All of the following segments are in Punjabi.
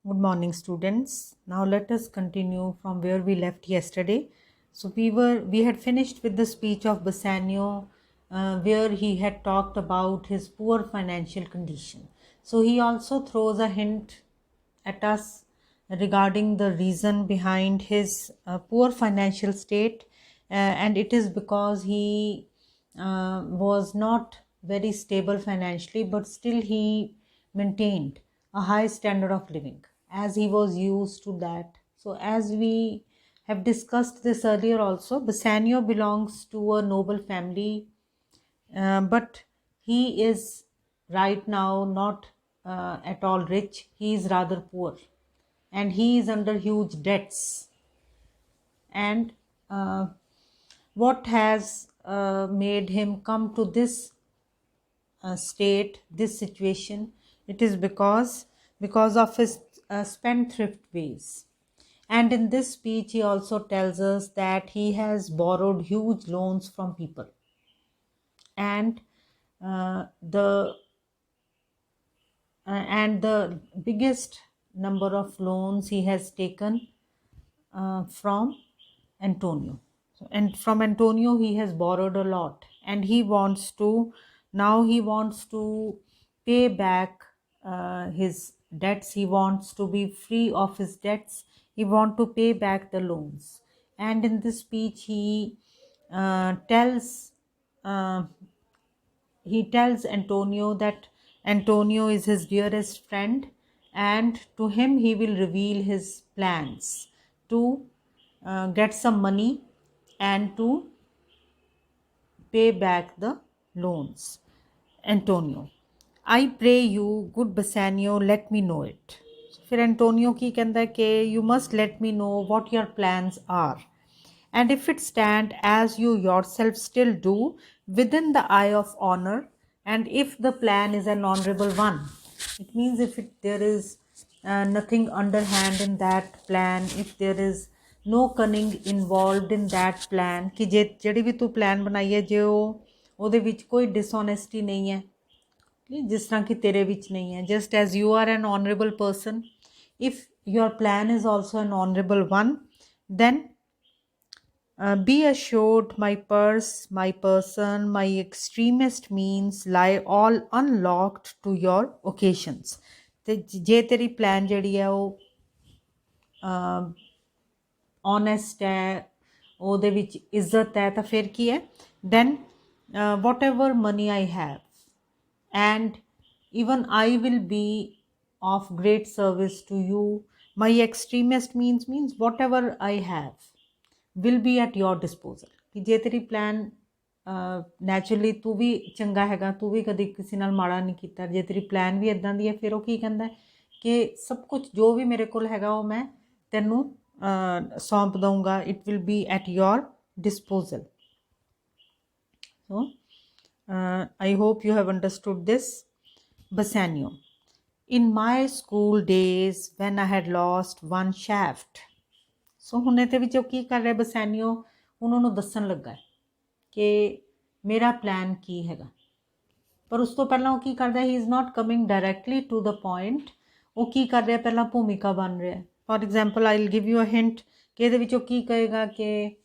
Good morning, students. Now let us continue from where we left yesterday. So we had finished with the speech of Bassanio, where he had talked about his poor financial condition. So he also throws a hint at us regarding the reason behind his poor financial state, and it is because he was not very stable financially, but still he maintained a high standard of living as he was used to that. So, as we have discussed this earlier also, Bassanio belongs to a noble family, but he is right now not at all rich. He is rather poor and he is under huge debts. And what has made him come to this state, this situation? It is because of his spendthrift ways. And in this speech, he also tells us that he has borrowed huge loans from people, and the the biggest number of loans he has taken from Antonio. So, and from Antonio, he has borrowed a lot, and he wants to pay back his debts. He wants to be free of his debts. He wants to pay back the loans. And in this speech, tells uh, he tells Antonio that Antonio is his dearest friend, and to him he will reveal his plans to get some money and to pay back the loans. Antonio, I pray you, good Bassanio, let me know it. फिर एंटोनियो की कहता है कि you must let me know what your plans are, and if it stand as you yourself still do within the eye of honor, and if the plan is an honorable one. It means if there is nothing underhand in that plan, if there is no cunning involved in that plan, कि ਜਿਹੜੀ ਵੀ ਤੂੰ plan ਬਣਾਈ ਹੈ ਜੇ ਉਹਦੇ ਵਿੱਚ ਕੋਈ dishonesty ਨਹੀਂ ਹੈ, ਜਿਸ ਤਰ੍ਹਾਂ ਕਿ ਤੇਰੇ ਵਿੱਚ ਨਹੀਂ ਹੈ, just as you are an honorable person, if your plan is also an honorable one, then be assured my purse, my person, my extremist means lie all unlocked to your occasions. ਤੇ ਜੇ ਤੇਰੀ plan ਜਿਹੜੀ ਹੈ ਉਹ honest ਹੈ, ਉਹਦੇ ਵਿੱਚ ਇੱਜ਼ਤ ਹੈ, ਤਾਂ ਫਿਰ ਕੀ ਹੈ, then whatever money I have, and even I will be of great service to you. My extremist means whatever I have will be at your disposal. ਕਿ ਜੇ ਤੇਰੀ ਪਲਾਨ ਨੈਚੁਰਲੀ ਤੂੰ ਵੀ ਚੰਗਾ ਹੈਗਾ, ਤੂੰ ਵੀ ਕਦੀ ਕਿਸੇ ਨਾਲ ਮਾੜਾ ਨਹੀਂ ਕੀਤਾ, ਜੇ ਤੇਰੀ ਪਲਾਨ ਵੀ ਇਦਾਂ ਦੀ ਹੈ, ਫਿਰ ਉਹ ਕੀ ਕਹਿੰਦਾ ਕਿ ਸਭ ਕੁਝ ਜੋ ਵੀ ਮੇਰੇ ਕੋਲ ਹੈਗਾ ਉਹ ਮੈਂ ਤੈਨੂੰ ਸੌਂਪ ਦਊਂਗਾ. It will be at your disposal. So I hope you have understood this. Bassanio, in my school days when I had lost one shaft. So ਹੁਣ ਇਹਦੇ ਵਿੱਚ ਉਹ ਕੀ ਕਰ ਰਿਹਾ ਬਸੈਨੀਓ, ਉਹਨਾਂ ਨੂੰ ਦੱਸਣ ਲੱਗਾ ਕਿ ਮੇਰਾ ਪਲਾਨ ਕੀ ਹੈਗਾ, ਪਰ ਉਸ ਤੋਂ ਪਹਿਲਾਂ ਉਹ ਕੀ ਕਰਦਾ, he is not coming directly to the point. ਉਹ ਕੀ ਕਰ ਰਿਹਾ, ਪਹਿਲਾਂ ਭੂਮਿਕਾ ਬਣ ਰਿਹਾ. For example I will give you a hint ਕਿ ਇਹਦੇ ਵਿੱਚ ਉਹ ਕੀ ਕਹੇਗਾ ਕਿ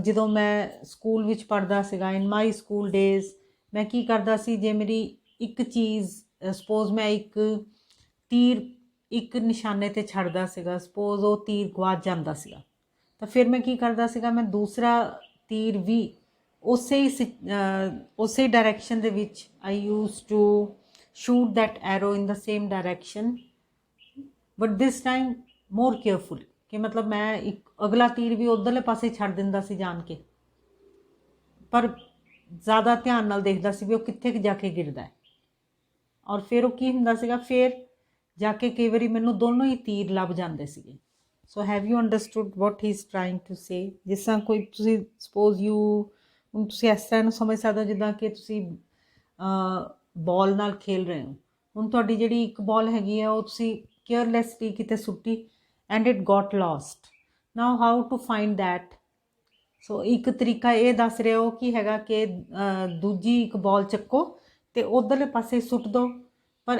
ਜਦੋਂ ਮੈਂ ਸਕੂਲ ਵਿੱਚ ਪੜ੍ਹਦਾ ਸੀਗਾ, ਇਨ ਮਾਈ ਸਕੂਲ ਡੇਜ਼, ਮੈਂ ਕੀ ਕਰਦਾ ਸੀ, ਜੇ ਮੇਰੀ ਇੱਕ ਚੀਜ਼ ਸਪੋਜ਼ ਮੈਂ ਇੱਕ ਤੀਰ ਇੱਕ ਨਿਸ਼ਾਨੇ 'ਤੇ ਛੱਡਦਾ ਸੀਗਾ, ਸਪੋਜ਼ ਉਹ ਤੀਰ ਗੁਆਚ ਜਾਂਦਾ ਸੀਗਾ, ਤਾਂ ਫਿਰ ਮੈਂ ਕੀ ਕਰਦਾ ਸੀਗਾ, ਮੈਂ ਦੂਸਰਾ ਤੀਰ ਵੀ ਉਸੇ ਡਾਇਰੈਕਸ਼ਨ ਦੇ ਵਿੱਚ I use to shoot that arrow in the same direction, but this time more careful, ਕਿ ਮਤਲਬ ਮੈਂ ਇੱਕ ਅਗਲਾ ਤੀਰ ਵੀ ਉੱਧਰਲੇ ਪਾਸੇ ਛੱਡ ਦਿੰਦਾ ਸੀ ਜਾਣ ਕੇ, ਪਰ ਜ਼ਿਆਦਾ ਧਿਆਨ ਨਾਲ ਦੇਖਦਾ ਸੀ ਵੀ ਉਹ ਕਿੱਥੇ ਜਾ ਕੇ ਗਿਰਦਾ ਹੈ. ਔਰ ਫਿਰ ਉਹ ਕੀ ਹੁੰਦਾ ਸੀਗਾ, ਫਿਰ ਜਾ ਕੇ ਕਈ ਵਾਰੀ ਮੈਨੂੰ ਦੋਨੋਂ ਹੀ ਤੀਰ ਲੱਭ ਜਾਂਦੇ ਸੀਗੇ. So have you understood what he is trying to say. ਜਿਸ ਤਰ੍ਹਾਂ ਕੋਈ ਤੁਸੀਂ ਸਪੋਜ਼ ਹੁਣ ਤੁਸੀਂ ਇਸ ਤਰ੍ਹਾਂ ਨੂੰ ਸਮਝ ਸਕਦੇ ਹੋ ਜਿੱਦਾਂ ਕਿ ਤੁਸੀਂ ਬਾਲ ਨਾਲ ਖੇਲ ਰਹੇ ਹੋ. ਹੁਣ ਤੁਹਾਡੀ ਜਿਹੜੀ ਇੱਕ ਬਾਲ ਹੈਗੀ ਆ ਉਹ ਤੁਸੀਂ ਕੇਅਰਲੈਸਲੀ ਕਿਤੇ ਸੁੱਟੀ and it got lost. Now how to find that. So ਇੱਕ ਤਰੀਕਾ ਇਹ ਦੱਸ ਰਿਹਾ ਉਹ ਕੀ ਹੈਗਾ ਕਿ ਦੂਜੀ ਇੱਕ ਬਾਲ ਚੱਕੋ ਅਤੇ ਉੱਧਰਲੇ ਪਾਸੇ ਸੁੱਟ ਦਿਓ, ਪਰ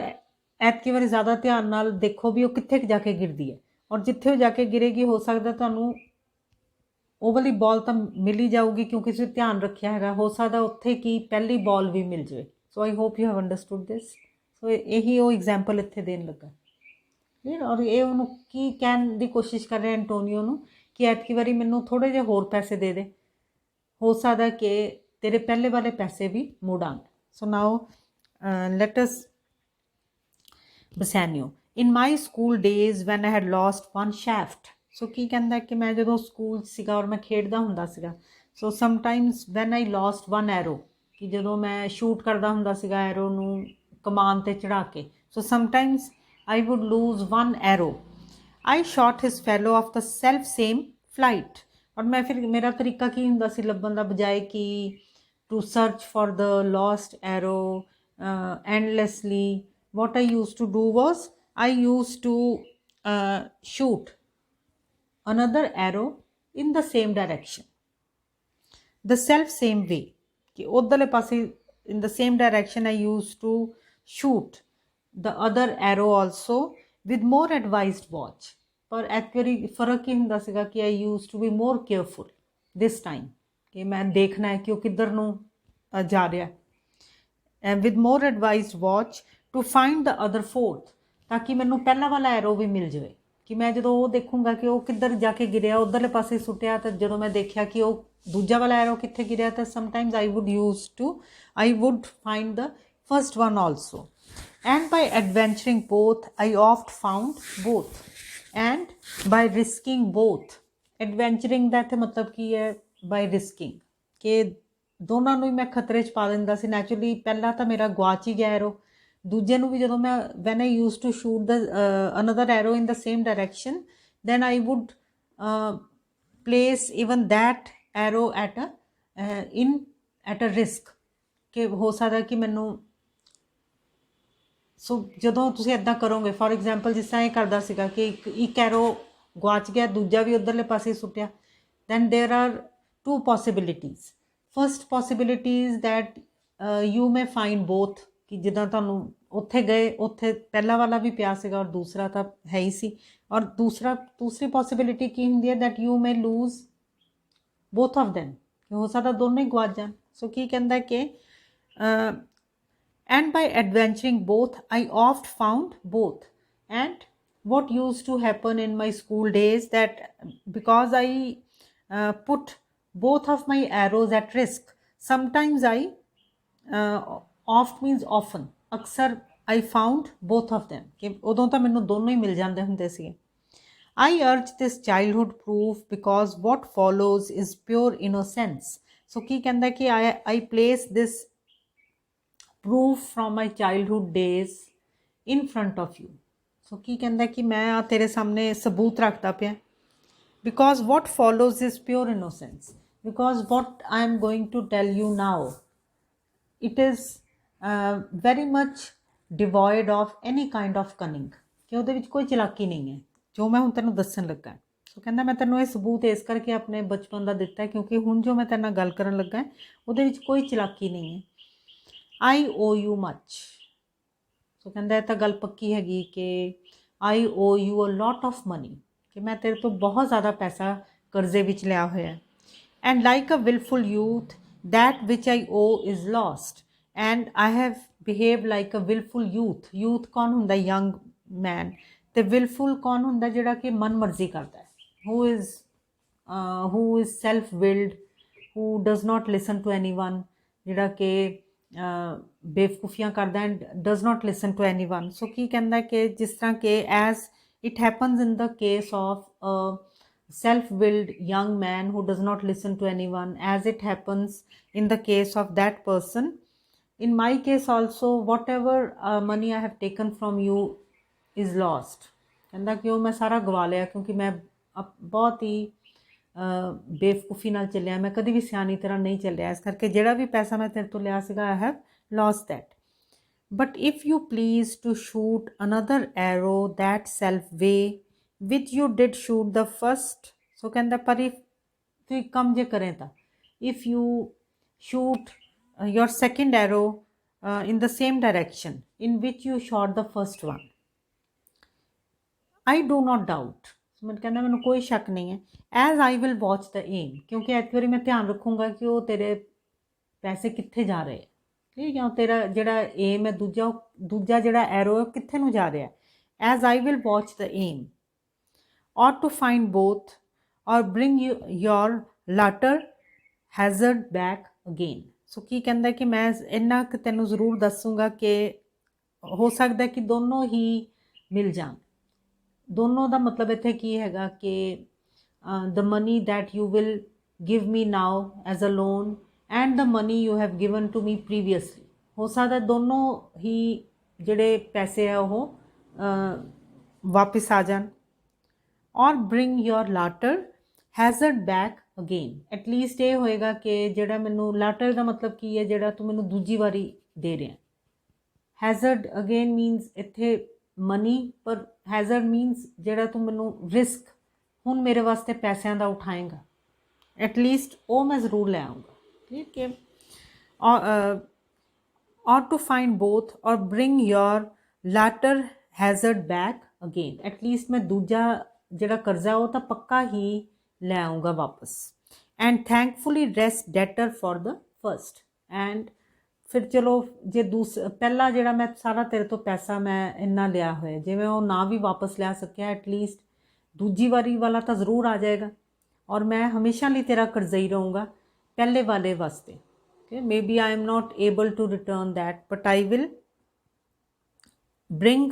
ਐਤਕੀ ਵਾਰੀ ਜ਼ਿਆਦਾ ਧਿਆਨ ਨਾਲ ਦੇਖੋ ਵੀ ਉਹ ਕਿੱਥੇ ਜਾ ਕੇ ਗਿਰਦੀ ਹੈ, ਔਰ ਜਿੱਥੇ ਉਹ ਜਾ ਕੇ ਗਿਰੇਗੀ ਹੋ ਸਕਦਾ ਤੁਹਾਨੂੰ ਉਹ ਵਾਲੀ ਬਾਲ ਤਾਂ ਮਿਲ ਹੀ ਜਾਊਗੀ ਕਿਉਂਕਿ ਤੁਸੀਂ ਧਿਆਨ ਰੱਖਿਆ ਹੈਗਾ, ਹੋ ਸਕਦਾ ਉੱਥੇ ਕੀ ਪਹਿਲੀ ਬਾਲ ਵੀ ਮਿਲ ਜਾਵੇ। So I hope you have understood this. So ਇਹੀ ਉਹ ਐਗਜ਼ਾਮਪਲ ਇੱਥੇ ਦੇਣ ਲੱਗਾ ਠੀਕ। ਔਰ ਇਹ ਉਹਨੂੰ ਕੀ ਕਹਿਣ ਦੀ ਕੋਸ਼ਿਸ਼ ਕਰ ਰਿਹਾ ਐਂਟੋਨੀਓ ਨੂੰ ਕਿ ਐਤਕੀ ਵਾਰੀ ਮੈਨੂੰ ਥੋੜ੍ਹੇ ਜਿਹੇ ਹੋਰ ਪੈਸੇ ਦੇ ਦੇ, ਹੋ ਸਕਦਾ ਕਿ ਤੇਰੇ ਪਹਿਲੇ ਵਾਲੇ ਪੈਸੇ ਵੀ ਮੁੜ ਆਉਣ। So now let us Bassanio. In my school days when I had lost one shaft. So ਕੀ ਕਹਿੰਦਾ ਕਿ ਮੈਂ ਜਦੋਂ ਸਕੂਲ ਸੀਗਾ ਔਰ ਮੈਂ ਖੇਡਦਾ ਹੁੰਦਾ ਸੀਗਾ, so sometimes when I lost one arrow, ਕਿ ਜਦੋਂ ਮੈਂ ਸ਼ੂਟ ਕਰਦਾ ਹੁੰਦਾ ਸੀਗਾ ਐਰੋ ਨੂੰ ਕਮਾਨ 'ਤੇ ਚੜ੍ਹਾ ਕੇ, so sometimes I would lose one arrow. I shot his fellow of the self same flight. ਔਰ ਮੈਂ ਫਿਰ ਮੇਰਾ ਤਰੀਕਾ ਕੀ ਹੁੰਦਾ ਸੀ ਲੱਭਣ ਦਾ, ਬਜਾਏ ਕਿ to search for the lost arrow endlessly, what I used to do was I used to shoot another arrow in the same direction, the self same way, कि उधरले पासे in the same direction I used to shoot the other arrow also with more advised watch। पर एक बारी फर्क ही ਹੁੰਦਾ ਸੀਗਾ कि I used to be more careful this time, कि मैं देखना है कि वो किधर ਨੂੰ ਜਾ ਰਿਹਾ, and with more advised watch to find the other fourth, ਤਾਂ ਕਿ ਮੈਨੂੰ ਪਹਿਲਾ ਵਾਲਾ ਐਰੋ ਵੀ ਮਿਲ ਜਾਵੇ, ਕਿ ਮੈਂ ਜਦੋਂ ਉਹ ਦੇਖੂੰਗਾ ਕਿ ਉਹ ਕਿੱਧਰ ਜਾ ਕੇ ਗਿਰਿਆ, ਉਧਰਲੇ ਪਾਸੇ ਸੁੱਟਿਆ, ਤਾਂ ਜਦੋਂ ਮੈਂ ਦੇਖਿਆ ਕਿ ਉਹ ਦੂਜਾ ਵਾਲਾ ਐਰੋ ਕਿੱਥੇ ਗਿਰਿਆ, ਤਾਂ sometimes I would find the first one also, and by adventuring both I oft found both, and by risking both। adventuring ਦਾ ਇੱਥੇ ਮਤਲਬ ਕੀ ਹੈ, by risking, ਕਿ ਦੋਨਾਂ ਨੂੰ ਹੀ ਮੈਂ ਖਤਰੇ 'ਚ ਪਾ ਦਿੰਦਾ ਸੀ। ਨੈਚੁਰਲੀ ਪਹਿਲਾਂ ਤਾਂ ਮੇਰਾ ਗਵਾਚ ਹੀ ਗਿਆ ਐਰੋ, ਦੂਜੇ ਨੂੰ ਵੀ ਜਦੋਂ ਮੈਂ when I use to shoot the another arrow in the same direction, then I would place even that arrow at a risk, ਕਿ ਹੋ ਸਕਦਾ ਕਿ ਮੈਨੂੰ, ਸੋ ਜਦੋਂ ਤੁਸੀਂ ਇੱਦਾਂ ਕਰੋਗੇ, ਫੋਰ ਐਗਜ਼ਾਮਪਲ ਜਿਸ ਤਰ੍ਹਾਂ ਇਹ ਕਰਦਾ ਸੀਗਾ ਕਿ ਇੱਕ ਐਰੋ ਗਵਾਚ ਗਿਆ, ਦੂਜਾ ਵੀ ਉੱਧਰਲੇ ਪਾਸੇ ਸੁੱਟਿਆ, then there are two possibilities. First possibility is that you may find both, ਕਿ ਜਿੱਦਾਂ ਤੁਹਾਨੂੰ ਉੱਥੇ ਗਏ ਉੱਥੇ ਪਹਿਲਾ ਵਾਲਾ ਵੀ ਪਿਆ ਸੀਗਾ ਔਰ ਦੂਸਰਾ ਤਾਂ ਹੈ ਹੀ ਸੀ, ਔਰ ਦੂਸਰੀ ਪੋਸੀਬਿਲਿਟੀ ਕੀ ਹੁੰਦੀ ਹੈ, that you may lose both of them, ਕਿ ਹੋ ਸਕਦਾ ਦੋਨੋਂ ਹੀ ਗਵਾਚ ਜਾਣ। ਸੋ ਕੀ ਕਹਿੰਦਾ ਕਿ and by adventuring both I oft found both। and what used to happen in my school days, that because I put both of my arrows at risk, sometimes I oft means often, ਅਕਸਰ I found both of them, ਕਿ ਉਦੋਂ ਤਾਂ ਮੈਨੂੰ ਦੋਨੋਂ ਹੀ ਮਿਲ ਜਾਂਦੇ ਹੁੰਦੇ ਸੀ। I urge this childhood proof because what follows is pure innocence। so ਕੀ ਕਹਿੰਦਾ ਕਿ I place this proof from my childhood days in front of you। so ਕੀ ਕਹਿੰਦਾ ਕਿ ਮੈਂ ਆ ਤੇਰੇ ਸਾਹਮਣੇ ਸਬੂਤ ਰੱਖਦਾ ਪਿਆ, because what follows is pure innocence, because what I am going to tell you now, it is very much devoid of any kind of cunning, ਕਿ ਉਹਦੇ ਵਿੱਚ ਕੋਈ ਚਲਾਕੀ ਨਹੀਂ ਹੈ ਜੋ ਮੈਂ ਹੁਣ ਤੈਨੂੰ ਦੱਸਣ ਲੱਗਾ। ਸੋ ਕਹਿੰਦਾ ਮੈਂ ਤੈਨੂੰ ਇਹ ਸਬੂਤ ਇਸ ਕਰਕੇ ਆਪਣੇ ਬਚਪਨ ਦਾ ਦਿੱਤਾ ਕਿਉਂਕਿ ਹੁਣ ਜੋ ਮੈਂ ਤੇਰੇ ਨਾਲ ਗੱਲ ਕਰਨ ਲੱਗਾ ਉਹਦੇ ਵਿੱਚ ਕੋਈ ਚਲਾਕੀ ਨਹੀਂ ਹੈ। I owe you much। ਸੋ ਕਹਿੰਦਾ ਇਹ ਤਾਂ ਗੱਲ ਪੱਕੀ ਹੈਗੀ ਕਿ I owe you a lot of money, ਕਿ ਮੈਂ ਤੇਰੇ ਤੋਂ ਬਹੁਤ ਜ਼ਿਆਦਾ ਪੈਸਾ ਕਰਜ਼ੇ ਵਿੱਚ ਲਿਆ ਹੋਇਆ। and like a willful youth, that which I owe is lost, and I have behaved like a willful youth। youth ਕੌਣ ਹੁੰਦਾ, young man, ਤੇ willful ਕੌਣ ਹੁੰਦਾ, ਜਿਹੜਾ ਕਿ ਮਨ ਮਰਜ਼ੀ ਕਰਦਾ ਹੈ, who is self willed, who does not listen to anyone, ਜਿਹੜਾ ਕਿ ਬੇਵਕੂਫੀਆਂ ਕਰਦਾ and does not listen to anyone. So ਕੀ ਕਹਿੰਦਾ ਕਿ ਜਿਸ ਤਰ੍ਹਾਂ ਕਿ as it happens in the case of self willed young man who does not listen to anyone, as it happens in the case of that person, in my case also, whatever money I have taken from you is lost। ਕਹਿੰਦਾ ਕਿ ਉਹ ਮੈਂ ਸਾਰਾ ਗਵਾ ਲਿਆ ਕਿਉਂਕਿ ਮੈਂ ਬਹੁਤ ਹੀ ਬੇਵਕੂਫੀ ਨਾਲ ਚੱਲਿਆ, ਮੈਂ ਕਦੀ ਵੀ ਸਿਆਣੀ ਤਰ੍ਹਾਂ ਨਹੀਂ ਚੱਲਿਆ, ਇਸ ਕਰਕੇ ਜਿਹੜਾ ਵੀ ਪੈਸਾ ਮੈਂ ਤੇਰੇ ਤੋਂ ਲਿਆ ਸੀਗਾ I have lost that। but if you please to shoot another arrow that self way which you did shoot the first। ਸੋ ਕਹਿੰਦਾ ਪਰ if ਤੂੰ ਇੱਕ ਕੰਮ ਜੇ ਕਰੇ ਤਾਂ if you shoot your second arrow in the same direction in which you shot the first one. I do not doubt, मैं कहना मैंने कोई शक नहीं है, as I will watch the aim, क्योंकि एक बारी मैं ध्यान रखूँगा कि वो तेरे पैसे कित्थे जा रहे हैं, ठीक है, तेरा ਜਿਹੜਾ aim है दूजा ਜਿਹੜਾ arrow है कित्थे ਨੂੰ जा रहा है, as I will watch the aim, or to find both or bring your latter hazard back again. ਸੋ ਕੀ ਕਹਿੰਦਾ ਕਿ ਮੈਂ ਇੰਨਾ ਕਿ ਤੈਨੂੰ ਜ਼ਰੂਰ ਦੱਸੂਗਾ ਕਿ ਹੋ ਸਕਦਾ ਕਿ ਦੋਨੋਂ ਹੀ ਮਿਲ ਜਾਣ। ਦੋਨੋਂ ਦਾ ਮਤਲਬ ਇੱਥੇ ਕੀ ਹੈਗਾ ਕਿ the money that you will give me now as a loan and the money you have given to me previously, ਹੋ ਸਕਦਾ ਦੋਨੋਂ ਹੀ ਜਿਹੜੇ ਪੈਸੇ ਆ ਉਹ ਵਾਪਿਸ ਆ ਜਾਣ। or bring your latter hazard back again, at least ਇਹ ਹੋਏਗਾ ਕਿ ਜਿਹੜਾ ਮੈਨੂੰ latter ਦਾ ਮਤਲਬ ਕੀ ਹੈ, ਜਿਹੜਾ ਤੂੰ ਮੈਨੂੰ ਦੂਜੀ ਵਾਰੀ ਦੇ ਰਿਹਾ। hazard again means ਇੱਥੇ ਮਨੀ, ਪਰ hazard means ਜਿਹੜਾ ਤੂੰ ਮੈਨੂੰ ਰਿਸਕ ਹੁਣ ਮੇਰੇ ਵਾਸਤੇ ਪੈਸਿਆਂ ਦਾ ਉਠਾਏਗਾ, ਐਟਲੀਸਟ ਉਹ ਮੈਂ ਜ਼ਰੂਰ ਲੈ ਆਊਂਗਾ, ਠੀਕ ਹੈ। or to find both or bring your latter hazard back again, at least ਮੈਂ ਦੂਜਾ ਜਿਹੜਾ ਕਰਜ਼ਾ ਉਹ ਤਾਂ ਪੱਕਾ ਹੀ ਲੈ ਆਊਂਗਾ ਵਾਪਸ। and thankfully rest debtor for the first, and ਫਿਰ ਚਲੋ ਜੇ ਪਹਿਲਾ ਜਿਹੜਾ ਮੈਂ ਸਾਰਾ ਤੇਰੇ ਤੋਂ ਪੈਸਾ ਮੈਂ ਇੰਨਾ ਲਿਆ ਹੋਇਆ, ਜਿਵੇਂ ਉਹ ਨਾ ਵੀ ਵਾਪਸ ਲਿਆ ਸਕਿਆ, ਐਟਲੀਸਟ ਦੂਜੀ ਵਾਰੀ ਵਾਲਾ ਤਾਂ ਜ਼ਰੂਰ ਆ ਜਾਏਗਾ, ਔਰ ਮੈਂ ਹਮੇਸ਼ਾ ਲਈ ਤੇਰਾ ਕਰਜ਼ਈ ਰਹੂੰਗਾ ਪਹਿਲੇ ਵਾਲੇ ਵਾਸਤੇ। okay, maybe I am not able to return that, but I will bring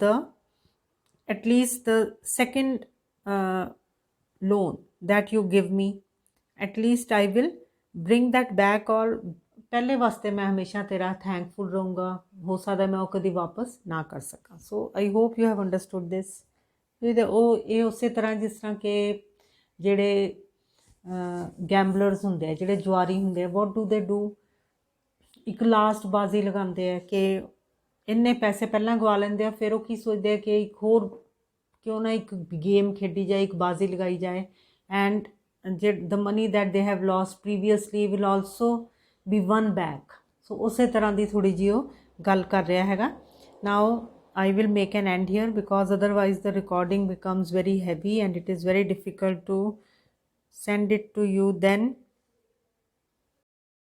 the at least the second loan that you give me, at least I will bring that back, और ਪਹਿਲੇ ਵਾਸਤੇ ਮੈਂ ਹਮੇਸ਼ਾ ਤੇਰਾ ਥੈਂਕਫੁਲ ਰਹੂੰਗਾ, ਹੋ ਸਕਦਾ ਮੈਂ ਉਹ ਕਦੀ ਵਾਪਸ ਨਾ ਕਰ ਸਕਾਂ। So I hope you have understood this. ਇਹ ਉਸੇ ਤਰ੍ਹਾਂ ਜਿਸ ਤਰ੍ਹਾਂ ਕਿ ਜਿਹੜੇ ਗੈਂਬਲਰਸ ਹੁੰਦੇ ਆ, ਜਿਹੜੇ ਜੁਆਰੀ ਹੁੰਦੇ ਆ, ਵਾਟ ਡੂ ਦੇ ਡੂ, ਇੱਕ ਲਾਸਟ ਬਾਜ਼ੀ ਲਗਾਉਂਦੇ ਆ ਕਿ ਇੰਨੇ ਪੈਸੇ ਪਹਿਲਾਂ ਗਵਾ ਲੈਂਦੇ ਆ, ਫਿਰ ਉਹ ਕੀ ਸੋਚਦੇ ਆ ਕਿ ਇੱਕ ਹੋਰ ਕਿਉਂ ਨਾ ਇੱਕ ਗੇਮ ਖੇਡੀ ਜਾਏ, ਇੱਕ ਬਾਜ਼ੀ ਲਗਾਈ ਜਾਏ, and the money that they have lost previously will also be won back। so ਉਸੇ ਤਰ੍ਹਾਂ ਦੀ ਥੋੜੀ ਜਿਹੀ ਉਹ ਗੱਲ ਕਰ ਰਿਹਾ ਹੈਗਾ। now I will make an end here because otherwise the recording becomes very heavy and it is very difficult to send it to you then